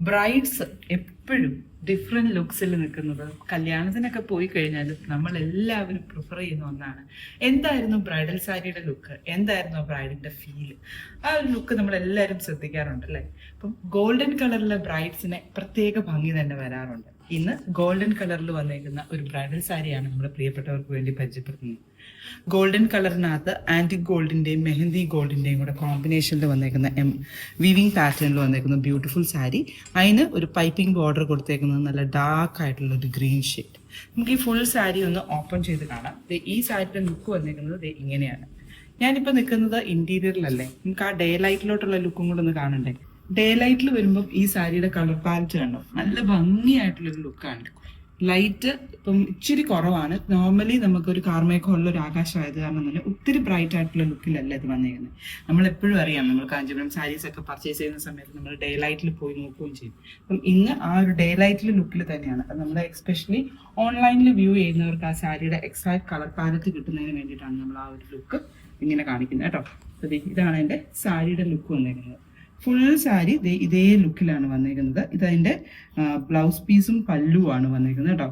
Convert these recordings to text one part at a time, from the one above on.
Brides എപ്പോഴും different ലുക്സിൽ നിൽക്കുന്നത് കല്യാണത്തിനൊക്കെ പോയി കഴിഞ്ഞാൽ നമ്മൾ എല്ലാവരും പ്രിഫർ ചെയ്യുന്ന ഒന്നാണ്. എന്തായിരുന്നു ബ്രൈഡൽ സാരിയുടെ ലുക്ക്, എന്തായിരുന്നു ബ്രൈഡിൻ്റെ ഫീൽ, ആ ഒരു ലുക്ക് നമ്മൾ എല്ലാവരും ശ്രദ്ധിക്കാറുണ്ട് അല്ലേ. അപ്പം ഗോൾഡൻ കളറിലെ ബ്രൈഡ്സിനെ പ്രത്യേക ഭംഗി തന്നെ വരാറുണ്ട്. ഇന്ന് ഗോൾഡൻ കളറിൽ വന്നേക്കുന്ന ഒരു ബ്രൈഡൽ സാരിയാണ് നമ്മുടെ പ്രിയപ്പെട്ടവർക്ക് വേണ്ടി പരിചയപ്പെടുത്തുന്നത്. ഗോൾഡൻ കളറിനകത്ത് ആൻറ്റിക് ഗോൾഡിൻ്റെയും മെഹന്തി ഗോൾഡിൻ്റെയും കൂടെ കോമ്പിനേഷനിൽ വന്നേക്കുന്ന വീവിങ് പാറ്റേണിൽ വന്നേക്കുന്ന ബ്യൂട്ടിഫുൾ സാരി. അതിന് ഒരു പൈപ്പിംഗ് ബോർഡർ കൊടുത്തേക്കുന്നത് നല്ല ഡാർക്ക് ആയിട്ടുള്ള ഒരു ഗ്രീൻ ഷെയ്ഡ്. നമുക്ക് ഈ ഫുൾ സാരി ഒന്ന് ഓപ്പൺ ചെയ്ത് കാണാം. ഈ സാരിയുടെ ലുക്ക് വന്നേക്കുന്നത് ഇങ്ങനെയാണ്. ഞാനിപ്പോൾ നിൽക്കുന്നത് ഇൻറ്റീരിയറിലല്ലേ, നമുക്ക് ആ ഡേ ലൈറ്റിലോട്ടുള്ള ലുക്കും കൂടെ ഒന്ന് കാണണ്ടേ. ഡേ ലൈറ്റിൽ വരുമ്പം ഈ സാരിയുടെ കളർ പാലറ്റ് കണ്ടോ, നല്ല ഭംഗിയായിട്ടുള്ളൊരു ലുക്കാണ്. ലൈറ്റ് ഇപ്പം ഇച്ചിരി കുറവാണ്. നോർമലി നമുക്കൊരു കാർമേഘമുള്ള ഒരു ആകാശമായത് കാരണം തന്നെ ഒത്തിരി ബ്രൈറ്റ് ആയിട്ടുള്ള ലുക്കിലല്ല ഇത് വന്നിരിക്കുന്നത്. നമ്മളെപ്പോഴും അറിയാം, നമ്മൾ കാഞ്ചീപുരം സാരീസ് ഒക്കെ പർച്ചേസ് ചെയ്യുന്ന സമയത്ത് നമ്മൾ ഡേ ലൈറ്റിൽ പോയി നോക്കുകയും ചെയ്യും. അപ്പം ഇന്ന് ആ ഒരു ഡേ ലൈറ്റിൽ ലുക്കിൽ തന്നെയാണ്. അത് നമ്മൾ എക്സ്പെഷ്യലി ഓൺലൈനിൽ വ്യൂ ചെയ്യുന്നവർക്ക് ആ സാരിയുടെ എക്സാക്ട് കളർ പാലറ്റ് കിട്ടുന്നതിന് വേണ്ടിയിട്ടാണ് നമ്മൾ ആ ഒരു ലുക്ക് ഇങ്ങനെ കാണിക്കുന്നത് കേട്ടോ. അപ്പോൾ ഇതാണ് എൻ്റെ സാരിയുടെ ലുക്ക് വന്നിരിക്കുന്നത്. ഫുൾ സാരി ഇതേ ലുക്കിലാണ് വന്നിരിക്കുന്നത്. ഇതതിൻ്റെ ബ്ലൗസ് പീസും പല്ലുവാണ് വന്നിരിക്കുന്നത് കേട്ടോ.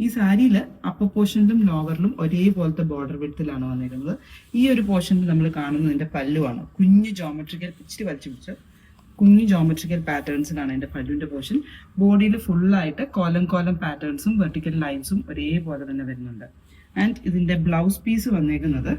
ഈ സാരിയിൽ അപ്പർ പോർഷനിലും ലോവറിലും ഒരേപോലത്തെ ബോർഡർ വിഡ്ത്തിലാണ് വന്നിരിക്കുന്നത്. ഈ ഒരു പോർഷനിൽ നമ്മൾ കാണുന്നതിൻ്റെ പല്ലുവാണ്. കുഞ്ഞ് ജോമെട്രിക്കൽ, ഇച്ചിരി വലിച്ചു പിടിച്ച് കുഞ്ഞു ജോമെട്രിക്കൽ പാറ്റേൺസിലാണ് എൻ്റെ പല്ലുവിൻ്റെ പോർഷൻ. ബോഡിയിൽ ഫുള്ളായിട്ട് കോലം പാറ്റേൺസും വെർട്ടിക്കൽ ലൈൻസും ഒരേപോലെ തന്നെ വരുന്നുണ്ട്. ആൻഡ് ഇതിൻ്റെ ബ്ലൗസ് പീസ് വന്നേക്കുന്നത്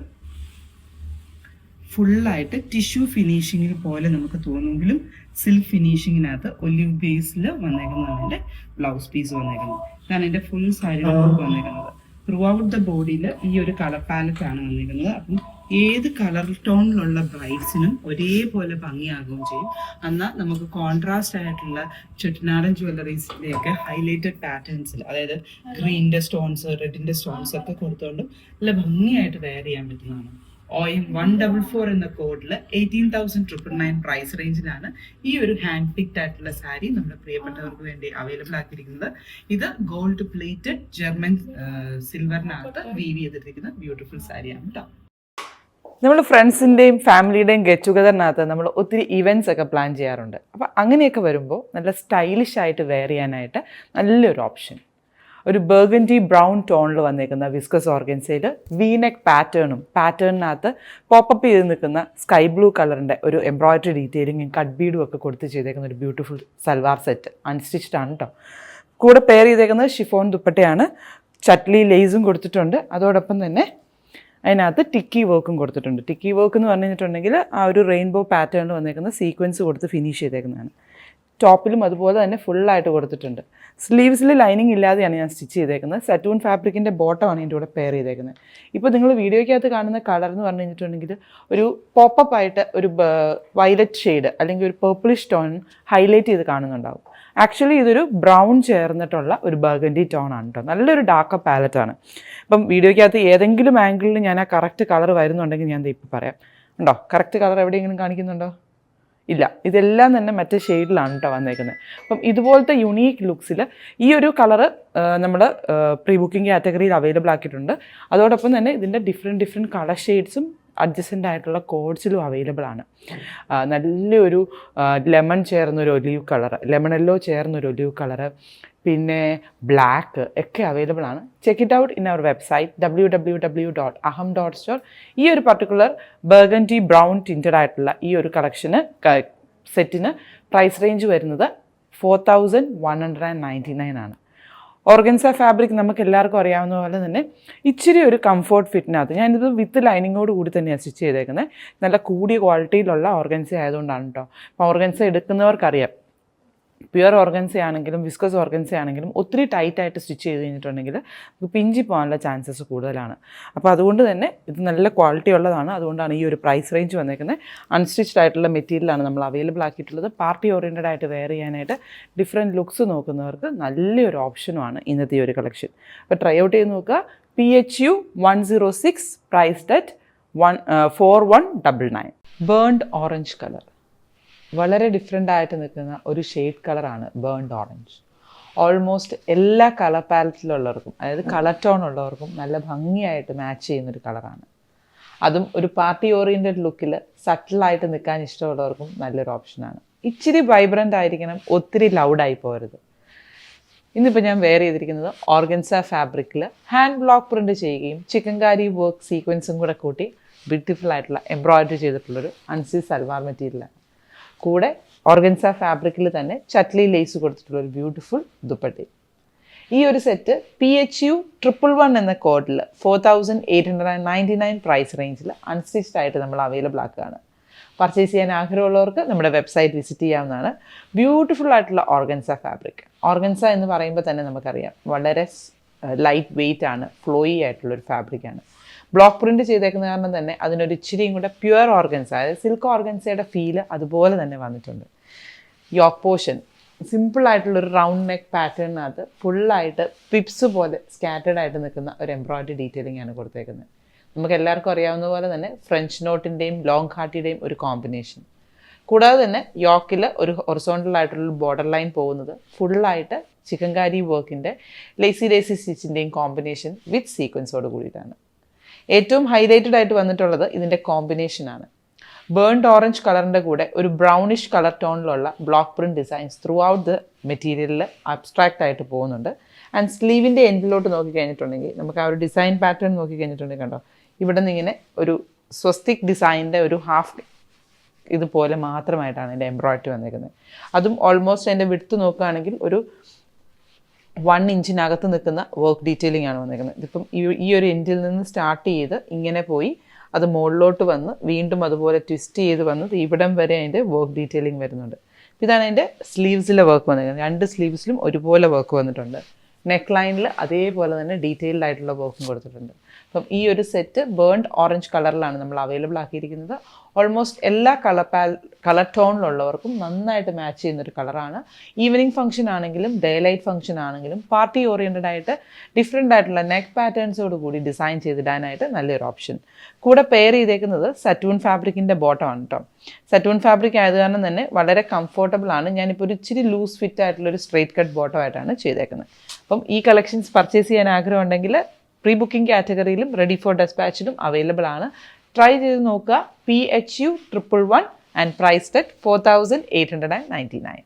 ഫുള്ളായിട്ട് ടിഷ്യൂ ഫിനിഷിങ്ങിൽ പോലെ നമുക്ക് തോന്നുമെങ്കിലും സിൽക്ക് ഫിനിഷിങ്ങിനകത്ത് ഒലിവ് ബേസിൽ വന്നേക്കുന്നതാണ് എൻ്റെ ബ്ലൗസ് പീസ് വന്നേക്കുന്നത്. ഇതാണ് എൻ്റെ ഫുൾ സാരിയുടെ ലുക്ക് വന്നേക്കുന്നത്. ത്രൂ ഔട്ട് ദ ബോഡിയിൽ ഈ ഒരു കളർ പാലറ്റ് ആണ് വന്നിരിക്കുന്നത്. അപ്പം ഏത് കളർ ടോണിലുള്ള ബ്രൈഡ്സിനും ഒരേപോലെ ഭംഗിയാകുകയും ചെയ്യും. എന്നാൽ നമുക്ക് കോൺട്രാസ്റ്റ് ആയിട്ടുള്ള ചെട്ടിനാടൻ ജ്വല്ലറീസിൻ്റെയൊക്കെ ഹൈലൈറ്റഡ് പാറ്റേൺസിൽ, അതായത് ഗ്രീനിൻ്റെ സ്റ്റോൺസ്, റെഡിൻ്റെ സ്റ്റോൺസ് ഒക്കെ കൊടുത്തുകൊണ്ടും നല്ല ഭംഗിയായിട്ട് വെയർ ചെയ്യാൻ പറ്റുന്നതാണ്. OM 144 എന്ന കോഡിൽ 18,999 പ്രൈസ് റേഞ്ചിലാണ് ഈ ഒരു ഹാൻഡ് പിക്ഡ് ആയിട്ടുള്ള സാരി നമ്മുടെ പ്രിയപ്പെട്ടവർക്ക് വേണ്ടി അവൈലബിൾ ആക്കിയിരിക്കുന്നത്. ഇത് ഗോൾഡ് പ്ലേറ്റഡ് ജർമ്മൻ സിൽവറിനകത്ത് വീവ് ചെയ്തിരിക്കുന്ന ബ്യൂട്ടിഫുൾ സാരിയാണ് കേട്ടോ. നമ്മൾ ഫ്രണ്ട്സിൻ്റെയും ഫാമിലിയുടെയും ഗെറ്റ് ടുഗദറിനകത്ത് നമ്മൾ ഒത്തിരി ഇവൻറ്റ്സ് ഒക്കെ പ്ലാൻ ചെയ്യാറുണ്ട്. അപ്പോൾ അങ്ങനെയൊക്കെ വരുമ്പോൾ നല്ല സ്റ്റൈലിഷ് ആയിട്ട് വെയർ ചെയ്യാനായിട്ട് നല്ലൊരു ഓപ്ഷൻ, ഒരു ബർഗൻഡി ബ്രൗൺ ടോണിൽ വന്നേക്കുന്ന വിസ്കസ് ഓർഗൻസയിൽ വീനെക്ക് പാറ്റേണിനകത്ത് പോപ്പപ്പ് ചെയ്ത് നിൽക്കുന്ന സ്കൈ ബ്ലൂ കളറിൻ്റെ ഒരു എംബ്രോയിഡറി ഡീറ്റെയിലിങ്ങും കട്ട് ബീഡും ഒക്കെ കൊടുത്ത് ചെയ്തേക്കുന്ന ഒരു ബ്യൂട്ടിഫുൾ സൽവാർ സെറ്റ്. അൺസ്റ്റിച്ച്ഡ് ആണ് കേട്ടോ. കൂടെ പെയർ ചെയ്തേക്കുന്നത് ഷിഫോൺ ദുപ്പട്ടയാണ്. ചട്ട്ലി ലേസും കൊടുത്തിട്ടുണ്ട്. അതോടൊപ്പം തന്നെ അതിനകത്ത് ടിക്കി വർക്കും കൊടുത്തിട്ടുണ്ട്. ടിക്കി വർക്ക് എന്ന് പറഞ്ഞിട്ടുണ്ടെങ്കിൽ ആ ഒരു റെയിൻബോ പാറ്റേണിൽ വന്നേക്കുന്ന സീക്വൻസ് കൊടുത്ത് ഫിനിഷ് ചെയ്തേക്കുന്നതാണ്. ടോപ്പിലും അതുപോലെ തന്നെ ഫുള്ളായിട്ട് കൊടുത്തിട്ടുണ്ട്. സ്ലീവ്സിൽ ലൈനിങ് ഇല്ലാതെയാണ് ഞാൻ സ്റ്റിച്ച് ചെയ്തേക്കുന്നത്. സറ്റൂൺ ഫാബ്രിക്കിൻ്റെ ബോട്ടമാണ് ഇതിൻ്റെ കൂടെ പെയർ ചെയ്തേക്കുന്നത്. ഇപ്പോൾ നിങ്ങൾ വീഡിയോയ്ക്കകത്ത് കാണുന്ന കളർ എന്ന് പറഞ്ഞു കഴിഞ്ഞിട്ടുണ്ടെങ്കിൽ ഒരു പോപ്പപ്പ് ആയിട്ട് ഒരു വയലറ്റ് ഷെയ്ഡ് അല്ലെങ്കിൽ ഒരു പേർപ്പിളിഷ് ടോൺ ഹൈലൈറ്റ് ചെയ്ത് കാണുന്നുണ്ടാവും. ആക്ച്വലി ഇതൊരു ബ്രൗൺ ചേർന്നിട്ടുള്ള ഒരു ബർഗൻഡി ടോൺ ആണ് കേട്ടോ. നല്ലൊരു ഡാർക്ക് പാലറ്റാണ്. അപ്പം വീഡിയോയ്ക്കകത്ത് ഏതെങ്കിലും ആംഗിളിൽ ഞാൻ ആ കറക്റ്റ് കളർ വരുന്നുണ്ടെങ്കിൽ ഞാൻ ഇപ്പോൾ പറയാം. ഉണ്ടോ, കറക്റ്റ് കളർ എവിടെയെങ്കിലും കാണിക്കുന്നുണ്ടോ? ഇല്ല, ഇതെല്ലാം തന്നെ മറ്റേ ഷെയ്ഡിലാണ് കേട്ടോ വന്നേക്കുന്നത്. അപ്പം ഇതുപോലത്തെ യുണീക്ക് ലുക്സിൽ ഈ ഒരു കളറ് നമ്മൾ പ്രീ ബുക്കിംഗ് കാറ്റഗറിയിൽ അവൈലബിൾ ആക്കിയിട്ടുണ്ട്. അതോടൊപ്പം തന്നെ ഇതിൻ്റെ ഡിഫറെൻറ്റ് കളർ ഷെയ്ഡ്സും അഡ്ജസ്റ്റൻ്റ് ആയിട്ടുള്ള കോഡ്സിലും അവൈലബിൾ ആണ്. നല്ലൊരു ലെമൺ ചേർന്നൊരു ഒലീവ് കളറ്, ലെമൺ യെല്ലോ ചേർന്നൊരു ഒലീവ് കളറ്, പിന്നെ ബ്ലാക്ക് ഒക്കെ അവൈലബിൾ ആണ്. Check it out in our website www.aham.store. ഈ ഒരു പർട്ടിക്കുലർ ബർഗൻഡി ബ്രൗൺ ടിൻറ്റഡ് ആയിട്ടുള്ള ഈ ഒരു സെറ്റിന് പ്രൈസ് റേഞ്ച് വരുന്നത് 4,199 ആണ്. ഓർഗൻസ ഫാബ്രിക് നമുക്ക് എല്ലാവർക്കും അറിയാവുന്ന പോലെ തന്നെ ഇച്ചിരി ഒരു കംഫർട്ട് ഫിറ്റിനകത്ത്, ഞാനിത് വിത്ത് ലൈനിങ്ങോട് കൂടി തന്നെയാണ് സ്റ്റിച്ച് ചെയ്തേക്കുന്നത്. നല്ല കൂടിയ ക്വാളിറ്റിയിലുള്ള ഓർഗൻസ ആയതുകൊണ്ടാണ് കേട്ടോ. അപ്പോൾ ഓർഗൻസ എടുക്കുന്നവർക്കറിയാം, പ്യുവർ ഓർഗൻസ ആണെങ്കിലും വിസ്കസ് ഓർഗൻസ ആണെങ്കിലും ഒത്തിരി ടൈറ്റായിട്ട് സ്റ്റിച്ച് ചെയ്ത് കഴിഞ്ഞിട്ടുണ്ടെങ്കിൽ പിഞ്ചി പോകാനുള്ള ചാൻസസ് കൂടുതലാണ്. അപ്പോൾ അതുകൊണ്ട് തന്നെ ഇത് നല്ല ക്വാളിറ്റി ഉള്ളതാണ്. അതുകൊണ്ടാണ് ഈ ഒരു പ്രൈസ് റേഞ്ച് വന്നേക്കുന്നത്. അൺസ്റ്റിച്ച്ഡ് ആയിട്ടുള്ള മെറ്റീരിയലാണ് നമ്മൾ അവൈലബിൾ ആക്കിയിട്ടുള്ളത്. പാർട്ടി ഓറിയൻറ്റഡ് ആയിട്ട് വെയർ ചെയ്യാനായിട്ട് ഡിഫറെൻറ്റ് ലുക്സ് നോക്കുന്നവർക്ക് നല്ലൊരു ഓപ്ഷനുമാണ് ഇന്നത്തെ ഈ ഒരു കളക്ഷൻ. അപ്പോൾ ട്രൈ ഔട്ട് ചെയ്ത് നോക്കുക. PHU 106, priced at 4199. Burnt orange colour, വളരെ ഡിഫറെൻ്റ് ആയിട്ട് നിൽക്കുന്ന ഒരു ഷെയ്ഡ് കളറാണ് ബേൺഡ് ഓറഞ്ച്. ഓൾമോസ്റ്റ് എല്ലാ കളർ പാലറ്റിലുള്ളവർക്കും, അതായത് കളർ ടോൺ ഉള്ളവർക്കും നല്ല ഭംഗിയായിട്ട് മാച്ച് ചെയ്യുന്നൊരു കളറാണ്. അതും ഒരു പാർട്ടി ഓറിയൻറ്റഡ് ലുക്കിൽ സട്ടിലായിട്ട് നിൽക്കാൻ ഇഷ്ടമുള്ളവർക്കും നല്ലൊരു ഓപ്ഷനാണ്. ഇച്ചിരി വൈബ്രൻ്റ് ആയിരിക്കണം, ഒത്തിരി ലൗഡായി പോകരുത്. ഇന്നിപ്പോൾ ഞാൻ വെയർ ചെയ്തിരിക്കുന്നത് ഓർഗൻസ ഫാബ്രിക്കിൽ ഹാൻഡ് ബ്ലോക്ക് പ്രിൻറ്റ് ചെയ്യുകയും ചിക്കൻകാരി വർക്ക് സീക്വൻസും കൂടെ കൂട്ടി ബ്യൂട്ടിഫുൾ ആയിട്ടുള്ള എംബ്രോയിഡറി ചെയ്തിട്ടുള്ളൊരു അൻസി സൽവാർ മെറ്റീരിയലാണ്. കൂടെ ഓർഗൻസ ഫാബ്രിക്കിൽ തന്നെ ചട്ട്ലി ലേസ് കൊടുത്തിട്ടുള്ളൊരു ബ്യൂട്ടിഫുൾ ദുപ്പട്ടി. ഈ ഒരു സെറ്റ് PHU 111 എന്ന കോഡിൽ 4899 പ്രൈസ് റേഞ്ചിൽ അൺസ്റ്റിച്ച്ഡ് ആയിട്ട് നമ്മൾ അവൈലബിൾ ആക്കുകയാണ്. പർച്ചേസ് ചെയ്യാൻ ആഗ്രഹമുള്ളവർക്ക് നമ്മുടെ വെബ്സൈറ്റ് വിസിറ്റ് ചെയ്യാവുന്നതാണ്. ബ്യൂട്ടിഫുൾ ആയിട്ടുള്ള ഓർഗൻസ ഫാബ്രിക്. ഓർഗൻസ എന്ന് പറയുമ്പോൾ തന്നെ നമുക്കറിയാം വളരെ ലൈറ്റ് വെയ്റ്റ് ആണ്, ഫ്ലോയി ആയിട്ടുള്ളൊരു ഫാബ്രിക്കാണ്. ബ്ലോക്ക് പ്രിൻറ്റ് ചെയ്തേക്കുന്ന കാരണം തന്നെ അതിനൊരു ഇച്ചിരിയും കൂടെ പ്യുവർ ഓർഗൻസ, അതായത് സിൽക്ക് ഓർഗൻസയുടെ ഫീല് അതുപോലെ തന്നെ വന്നിട്ടുണ്ട്. യോക്ക് പോർഷൻ സിമ്പിളായിട്ടുള്ളൊരു റൗണ്ട് നെക്ക് പാറ്റേണിനകത്ത് ഫുള്ളായിട്ട് പിപ്സ് പോലെ സ്കാറ്റേഡ് ആയിട്ട് നിൽക്കുന്ന ഒരു എംബ്രോയിഡറി ഡീറ്റെയിലിംഗ് ആണ് കൊടുത്തേക്കുന്നത്. നമുക്ക് എല്ലാവർക്കും അറിയാവുന്ന പോലെ തന്നെ ഫ്രഞ്ച് നോട്ടിൻ്റെയും ലോങ് ഹാർട്ടിയുടെയും ഒരു കോമ്പിനേഷൻ. കൂടാതെ തന്നെ യോക്കിൽ ഒരു ഹൊറിസോണ്ടൽ ആയിട്ടുള്ള ബോർഡർ ലൈൻ പോകുന്നത് ഫുള്ളായിട്ട് ചിക്കൻകാരി വർക്കിൻ്റെ ലേസി സ്റ്റിച്ചിൻ്റെയും കോമ്പിനേഷൻ വിത്ത് സീക്വൻസോട് കൂടിയിട്ടാണ്. ഏറ്റവും ഹൈലൈറ്റഡ് ആയിട്ട് വന്നിട്ടുള്ളത് ഇതിൻ്റെ കോമ്പിനേഷനാണ്. ബേൺഡ് ഓറഞ്ച് കളറിൻ്റെ കൂടെ ഒരു ബ്രൗണിഷ് കളർ ടോണിലുള്ള block print designs throughout the മെറ്റീരിയലിൽ അബ്സ്ട്രാക്റ്റ് ആയിട്ട് പോകുന്നുണ്ട്. ആൻഡ് സ്ലീവിൻ്റെ എൻഡിലോട്ട് നോക്കിക്കഴിഞ്ഞിട്ടുണ്ടെങ്കിൽ നമുക്ക് ആ ഒരു ഡിസൈൻ പാറ്റേൺ നോക്കിക്കഴിഞ്ഞിട്ടുണ്ടെങ്കിൽ കണ്ടോ, ഇവിടെ നിന്ന് ഇങ്ങനെ ഒരു സ്വസ്തിക് ഡിസൈനിൻ്റെ ഒരു ഹാഫ് ഇതുപോലെ മാത്രമായിട്ടാണ് എൻ്റെ എംബ്രോയിഡറി വന്നിരിക്കുന്നത്. അതും ഓൾമോസ്റ്റ് അതിൻ്റെ വിഡ്ത്ത് നോക്കുകയാണെങ്കിൽ ഒരു 1 ഇഞ്ചിനകത്ത് നിൽക്കുന്ന വർക്ക് ഡീറ്റെയിലിംഗ് ആണ് വന്നിരിക്കുന്നത്. ഇതിപ്പം ഈ ഒരു എൻഡിൽ നിന്ന് സ്റ്റാർട്ട് ചെയ്ത് ഇങ്ങനെ പോയി അത് മുകളിലോട്ട് വന്ന് വീണ്ടും അതുപോലെ ട്വിസ്റ്റ് ചെയ്ത് വന്ന് ഇവിടം വരെ അതിൻ്റെ വർക്ക് ഡീറ്റെയിലിംഗ് വരുന്നുണ്ട്. ഇതാണ് അതിൻ്റെ സ്ലീവ്സിലെ വർക്ക് വന്നിരിക്കുന്നത്. 2 സ്ലീവ്സിലും ഒരുപോലെ വർക്ക് വന്നിട്ടുണ്ട്. നെക്ക് ലൈനിൽ അതേപോലെ തന്നെ ഡീറ്റെയിൽഡ് ആയിട്ടുള്ള വർക്കും കൊടുത്തിട്ടുണ്ട്. അപ്പം ഈ ഒരു സെറ്റ് ബേൺഡ് ഓറഞ്ച് കളറിലാണ് നമ്മൾ അവൈലബിൾ ആക്കിയിരിക്കുന്നത്. ഓൾമോസ്റ്റ് എല്ലാ കളർ ടോണിലുള്ളവർക്കും നന്നായിട്ട് മാച്ച് ചെയ്യുന്നൊരു കളറാണ്. ഈവനിങ് ഫംഗ്ഷൻ ആണെങ്കിലും ഡേ ലൈറ്റ് ഫംഗ്ഷൻ ആണെങ്കിലും പാർട്ടി ഓറിയൻറ്റഡ് ആയിട്ട് ഡിഫറെൻ്റ് ആയിട്ടുള്ള നെക്ക് പാറ്റേൺസോട് കൂടി ഡിസൈൻ ചെയ്തിടാനായിട്ട് നല്ലൊരു ഓപ്ഷൻ. കൂടെ പെയർ ചെയ്തേക്കുന്നത് സറ്റൂൺ ഫാബ്രിക്കിൻ്റെ ബോട്ടമാണ് കേട്ടോ. സറ്റൂൺ ഫാബ്രിക് ആയത് കാരണം തന്നെ വളരെ കംഫർട്ടബിൾ ആണ്. ഞാനിപ്പോൾ ഒരു ഇച്ചിരി ലൂസ് ഫിറ്റ് ആയിട്ടുള്ളൊരു സ്ട്രെയിറ്റ് കട്ട് ബോട്ടം ആയിട്ടാണ് ചെയ്തേക്കുന്നത്. അപ്പം ഈ കളക്ഷൻസ് പർച്ചേസ് ചെയ്യാൻ ആഗ്രഹമുണ്ടെങ്കിൽ പ്രീ ബുക്കിംഗ് കാറ്റഗറിയിലും റെഡി ഫോർ ഡെസ്പാച്ചിലും അവൈലബിൾ ആണ്. ട്രൈ ചെയ്ത് നോക്കുക. PHU 111 and priced at 4899.